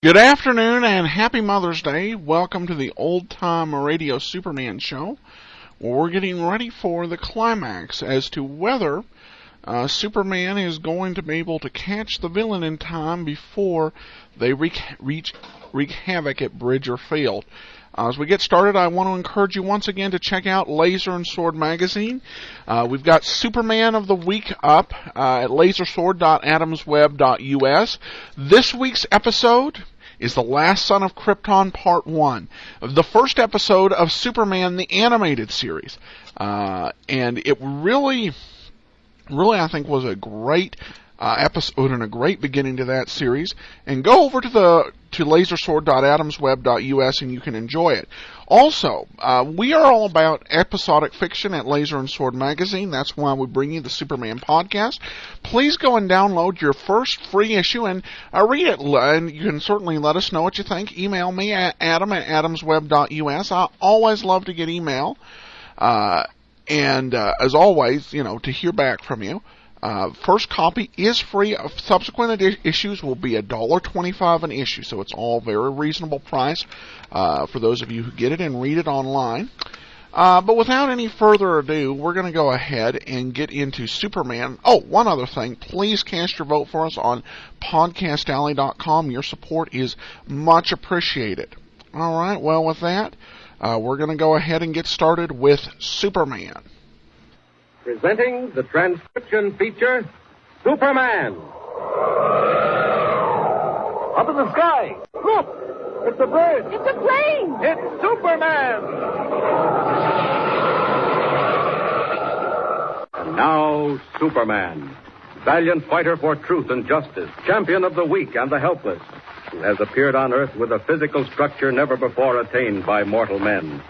Good afternoon and happy Mother's Day. Welcome to the Old Time Radio Superman Show, where we're getting ready for the climax as to whether Superman is going to be able to catch the villain in time before they wreak havoc at Bridger Field. As we get started, I want to encourage you once again to check out Laser and Sword magazine. We've got Superman of the Week up at lasersword.adamsweb.us. This week's episode is The Last Son of Krypton Part 1, the first episode of Superman the Animated Series. And it really, I think, was a great episode and a great beginning to that series. And go over to lasersword.adamsweb.us and you can enjoy it. Also, we are all about episodic fiction at Laser and Sword magazine. That's why we bring you the Superman podcast. Please go and download your first free issue and read it. And you can certainly let us know what you think. Email me at adam@adamsweb.us. I always love to get email. And as always, to hear back from you. First copy is free. Subsequent issues will be $1.25 an issue, so it's all very reasonable price for those of you who get it and read it online. But without any further ado, we're going to go ahead and get into Superman. Oh, one other thing. Please cast your vote for us on podcastalley.com. Your support is much appreciated. All right, well, with that, we're going to go ahead and get started with Superman. Presenting the transcription feature, Superman. Up in the sky. Look! It's a bird. It's a plane. It's Superman. And now, Superman. Valiant fighter for truth and justice. Champion of the weak and the helpless. Who has appeared on Earth with a physical structure never before attained by mortal men.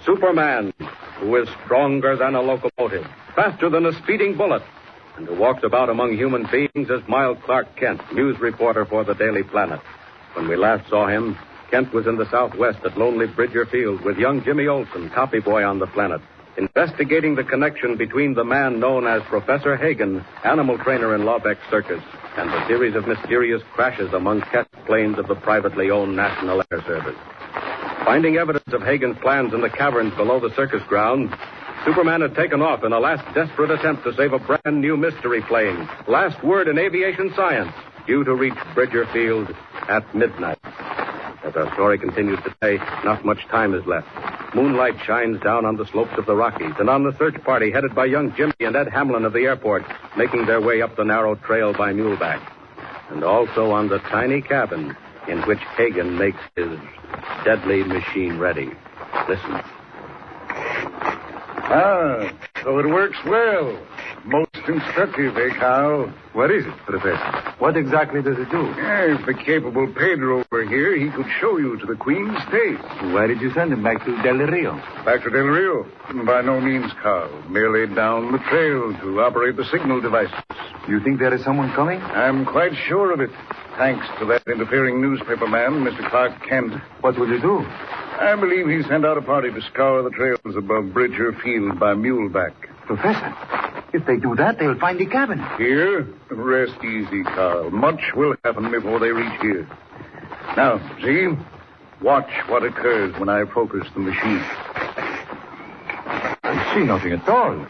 Superman, who is stronger than a locomotive, faster than a speeding bullet, and who walks about among human beings as mild Clark Kent, news reporter for the Daily Planet. When we last saw him, Kent was in the Southwest at lonely Bridger Field with young Jimmy Olsen, copy boy on the Planet, investigating the connection between the man known as Professor Hagen, animal trainer in Lawbeck Circus, and the series of mysterious crashes among test planes of the privately owned National Air Service. Finding evidence of Hagen's plans in the caverns below the circus grounds, Superman had taken off in a last desperate attempt to save a brand new mystery plane, last word in aviation science, due to reach Bridger Field at midnight. As our story continues today, not much time is left. Moonlight shines down on the slopes of the Rockies and on the search party headed by young Jimmy and Ed Hamlin of the airport, making their way up the narrow trail by Muleback. And also on the tiny cabin in which Hagen makes his deadly machine ready. Listen. So it works well. Most instructive, eh, Carl? What is it, Professor? What exactly does it do? If the capable Pedro were here, he could show you to the Queen's State. Why did you send him back to Del Rio? Back to Del Rio? By no means, Carl. Merely down the trail to operate the signal devices. You think there is someone coming? I'm quite sure of it. Thanks to that interfering newspaper man, Mr. Clark Kent. What will you do? I believe he sent out a party to scour the trails above Bridger Field by Muleback. Professor, if they do that, they'll find the cabin. Here? Rest easy, Carl. Much will happen before they reach here. Now, see? Watch what occurs when I focus the machine. I see nothing at all.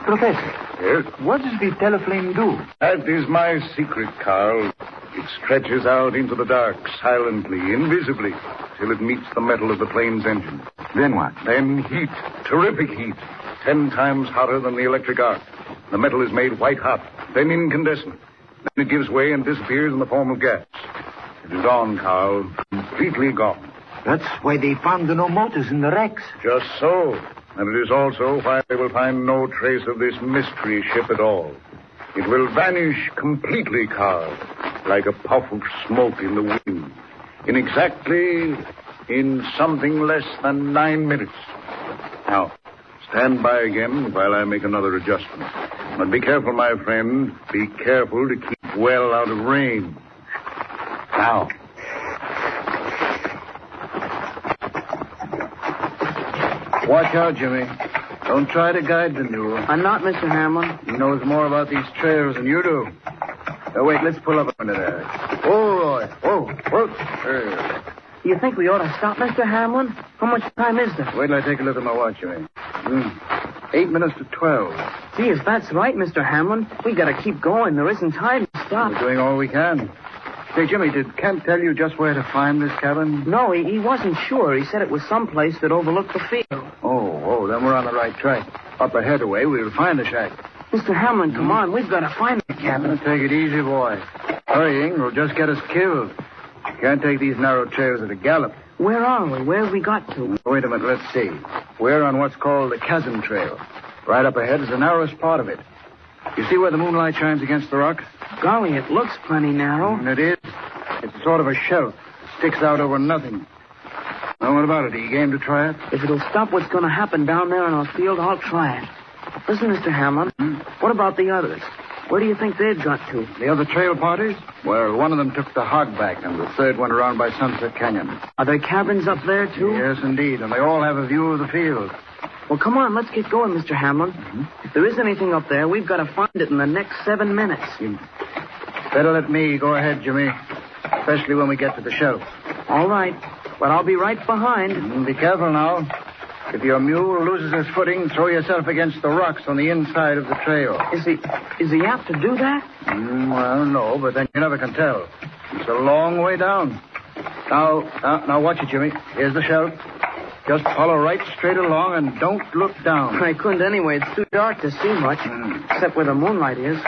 Professor. Yes? What does the teleflame do? That is my secret, Carl. It stretches out into the dark, silently, invisibly, till it meets the metal of the plane's engine. Then what? Then heat. Terrific heat. 10 times hotter than the electric arc. The metal is made white hot, then incandescent. Then it gives way and disappears in the form of gas. It is gone, Carl. Completely gone. That's why they found the no motors in the wrecks. Just so. And it is also why they will find no trace of this mystery ship at all. It will vanish completely, Carl, like a puff of smoke in the wind. In something less than 9 minutes. Now, stand by again while I make another adjustment. But be careful, my friend. Be careful to keep well out of range. Now. Watch out, Jimmy. Don't try to guide the mule. I'm not, Mr. Hamlin. He knows more about these trails than you do. Oh, wait, let's pull up under there. Oh, Roy. Well, Do you think we ought to stop, Mr. Hamlin? How much time is there? wait till I take a look at my watch, Jimmy. 8 minutes to 12. Gee, if that's right, Mr. Hamlin, we gotta keep going. There isn't time to stop. We're doing all we can. Say, Jimmy, did Kent tell you just where to find this cabin? No, he wasn't sure. He said it was someplace that overlooked the field. Oh, then we're on the right track. Up ahead away, we'll find the shack. Mr. Hamlin, come on. We've got to find the cabin. Take it easy, boy. Hurrying will just get us killed. Can't take these narrow trails at a gallop. Where are we? Where have we got to? Wait a minute, let's see. We're on what's called the chasm trail. Right up ahead is the narrowest part of it. You see where the moonlight shines against the rock? Golly, it looks plenty narrow. It is. It's sort of a shelf. Sticks out over nothing. Now, what about it? Are you game to try it? If it'll stop what's going to happen down there in our field, I'll try it. Listen, Mr. Hamlin, what about the others? Where do you think they've got to? The other trail parties? Well, one of them took the hogback, and the third went around by Sunset Canyon. Are there cabins up there, too? Yes, indeed, and they all have a view of the field. Well, come on, let's get going, Mr. Hamlin. If there is anything up there, we've got to find it in the next 7 minutes. Better let me go ahead, Jimmy. Especially when we get to the shelf. All right, but I'll be right behind. Be careful now. If your mule loses his footing, throw yourself against the rocks on the inside of the trail. Is he apt to do that? Well, no, but then you never can tell. It's a long way down. Now watch it, Jimmy. Here's the shelf. Just follow right straight along and don't look down. I couldn't anyway. It's too dark to see much, except where the moonlight is.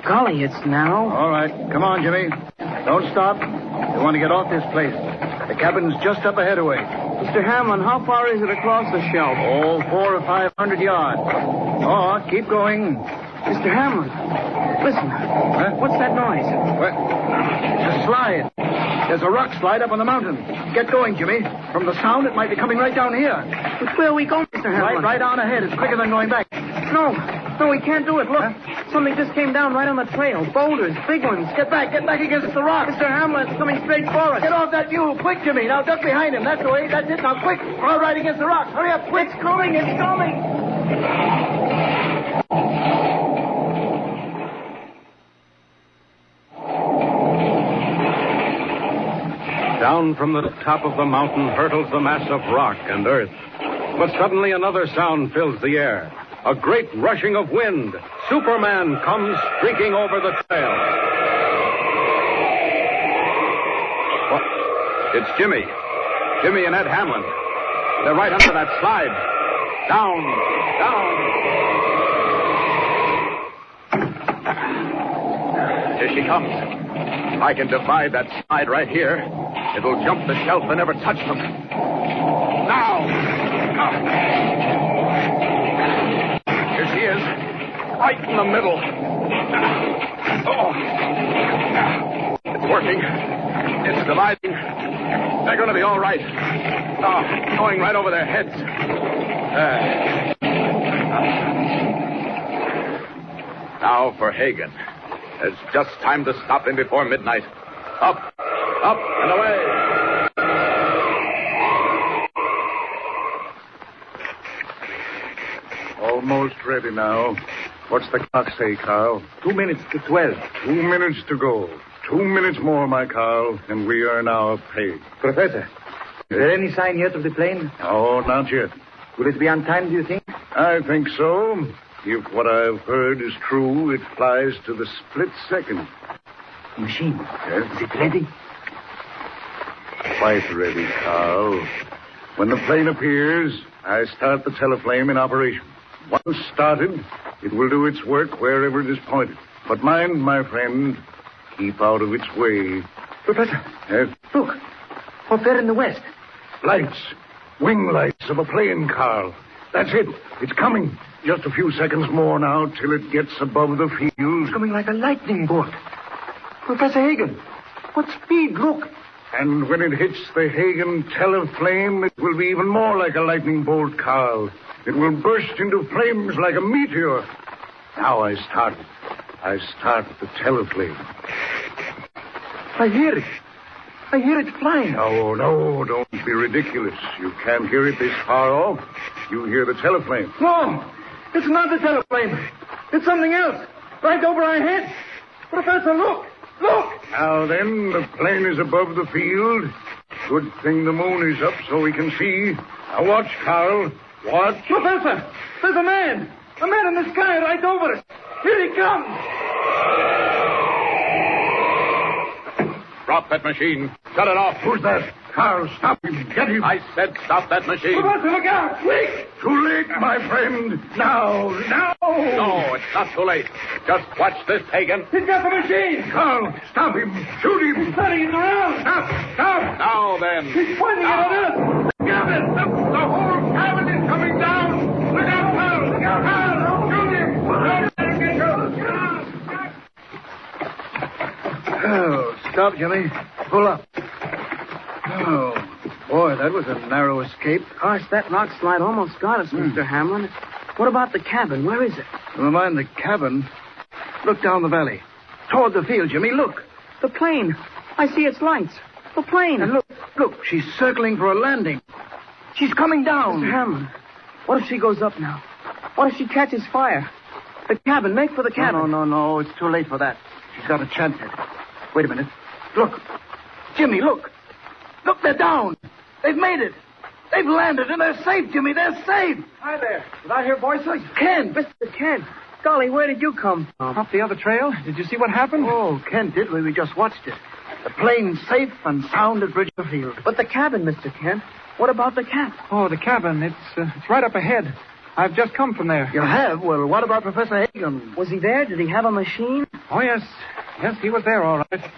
Golly, it's narrow. All right. Come on, Jimmy. Don't stop. We want to get off this place. The cabin's just up ahead away. Mr. Hamlin, how far is it across the shelf? 400 or 500 yards. Oh, keep going. Mr. Hamlin, listen. Huh? What's that noise? What? It's a slide. There's a rock slide up on the mountain. Get going, Jimmy. From the sound, it might be coming right down here. But where are we going, Mr. Hamlin? Right on ahead. It's quicker than going back. No, we can't do it. Look, something just came down right on the trail. Boulders, big ones. Get back against the rock. Mr. Hamlin, it's coming straight for us. Get off that mule, quick, Jimmy. Now duck behind him. That's the way. That's it. Now quick. All right against the rock. Hurry up, quick. It's coming. Down from the top of the mountain hurtles the mass of rock and earth. But suddenly another sound fills the air. A great rushing of wind. Superman comes streaking over the trail. What? It's Jimmy. Jimmy and Ed Hamlin. They're right under that slide. Down. Here she comes. If I can divide that slide right here, it'll jump the shelf and never touch them. Now! Here she is, right in the middle. Oh! It's working. It's dividing. They're going to be all right. Going right over their heads. Now for Hagen. It's just time to stop him before midnight. Up, and away. Almost ready now. What's the clock say, Carl? 2 minutes to 12. 2 minutes to go. 2 minutes more, my Carl, and we are now paid. Professor, is there any sign yet of the plane? Oh, not yet. Will it be on time, do you think? I think so. If what I've heard is true, it flies to the split second. Machine. Is it ready? Quite ready, Carl. When the plane appears, I start the teleflame in operation. Once started, it will do its work wherever it is pointed. But mind, my friend, keep out of its way. Professor, Yes? look. Up there in the west. Lights. Wing lights of a plane, Carl. That's it. It's coming. Just a few seconds more now till it gets above the field. Coming like a lightning bolt. Professor Hagen, what speed? Look. And when it hits the Hagen teleflame, it will be even more like a lightning bolt, Carl. It will burst into flames like a meteor. Now I start the teleflame. I hear it. I hear it flying. No, don't be ridiculous. You can't hear it this far off. You hear the teleflame. No, it's not the teleflame. It's something else. Right over our heads. Professor, look. Look. Now then, the plane is above the field. Good thing the moon is up so we can see. Now watch, Carl. Watch. Professor, there's a man. A man in the sky right over us. Here he comes. Drop that machine. Shut it off. Who's that? Carl, stop him. Get him. I said stop that machine. Professor, look out. Quick. Too late, my friend. Now. No, it's not too late. Just watch this, Hagen. He's got the machine. Carl, stop him. Shoot him. He's turning it around. Stop. Now then. He's pointing it at us. Cabin. The whole cabin is coming down. Look out, Carl. Look out, Carl. Shoot him. Oh, stop, Jimmy. Pull up. Oh, boy, that was a narrow escape. Gosh, that rock slide almost got us, Mr. Hamlin. What about the cabin? Where is it? Never mind the cabin. Look down the valley. Toward the field, Jimmy. Look. The plane. I see its lights. The plane. And look. She's circling for a landing. She's coming down. Mr. Hamlin, what if she goes up now? What if she catches fire? The cabin. Make for the cabin. No. It's too late for that. She's got a chance at it. Wait a minute. Look. Jimmy, look. Look, they're down. They've made it. They've landed, and they're safe, Jimmy. They're safe. Hi there. Did I hear voices? Ken. Mr. Ken. Golly, where did you come from? Up the other trail. Did you see what happened? Oh, Ken did. We just watched it. The plane's safe and sound at Bridgerfield. But the cabin, Mr. Ken. What about the cat? Oh, the cabin. It's right up ahead. I've just come from there. You have? Well, what about Professor Hagen? Was he there? Did he have a machine? Oh, yes. Yes, he was there, all right.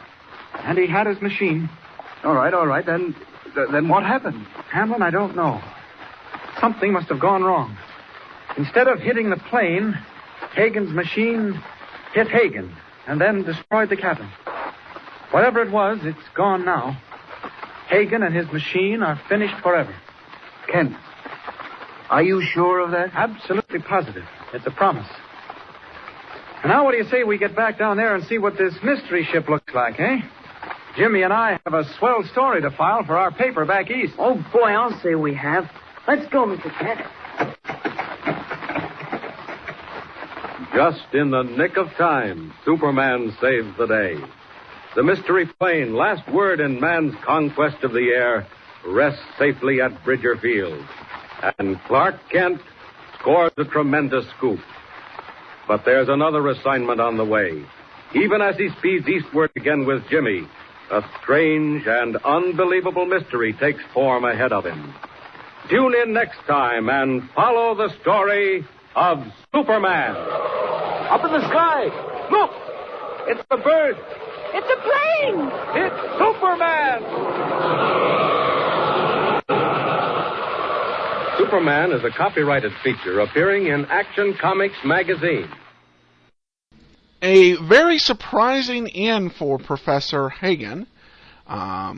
And he had his machine. All right. Then what happened? Hamlin, I don't know. Something must have gone wrong. Instead of hitting the plane, Hagen's machine hit Hagen and then destroyed the cabin. Whatever it was, it's gone now. Hagen and his machine are finished forever. Ken, are you sure of that? Absolutely positive. It's a promise. And now what do you say we get back down there and see what this mystery ship looks like, eh? Jimmy and I have a swell story to file for our paper back east. Oh, boy, I'll say we have. Let's go, Mr. Ken. Just in the nick of time, Superman saves the day. The mystery plane, last word in man's conquest of the air, rests safely at Bridger Field. And Clark Kent scores a tremendous scoop. But there's another assignment on the way. Even as he speeds eastward again with Jimmy, a strange and unbelievable mystery takes form ahead of him. Tune in next time and follow the story of Superman. Up in the sky. Look! It's the bird. It's a plane! It's Superman! Superman is a copyrighted feature appearing in Action Comics magazine. A very surprising end for Professor Hagen, as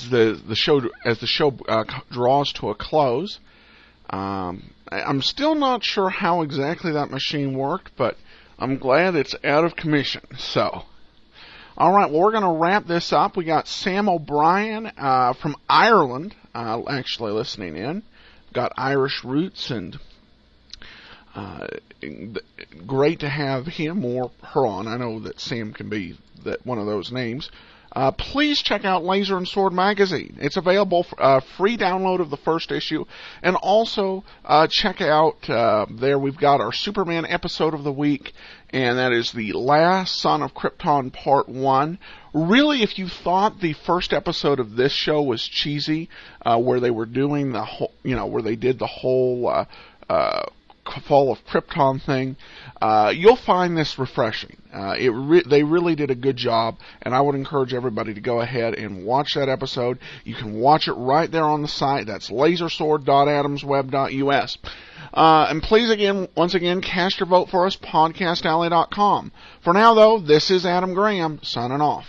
the show draws to a close. I'm still not sure how exactly that machine worked, but I'm glad it's out of commission. So, all right, well, we're going to wrap this up. We got Sam O'Brien from Ireland actually listening in. Got Irish roots, and great to have him or her on. I know that Sam can be that one of those names. Please check out Laser and Sword magazine. It's available for free download of the first issue, and also check out there we've got our Superman episode of the week, and that is the Last Son of Krypton Part 1. Really, if you thought the first episode of this show was cheesy, where they were doing the whole, where they did the whole Fall of Krypton thing, you'll find this refreshing. They really did a good job, and I would encourage everybody to go ahead and watch that episode. You can watch it right there on the site. That's lasersword.adamsweb.us. And please, once again, cast your vote for us, podcastalley.com. For now, though, this is Adam Graham, signing off.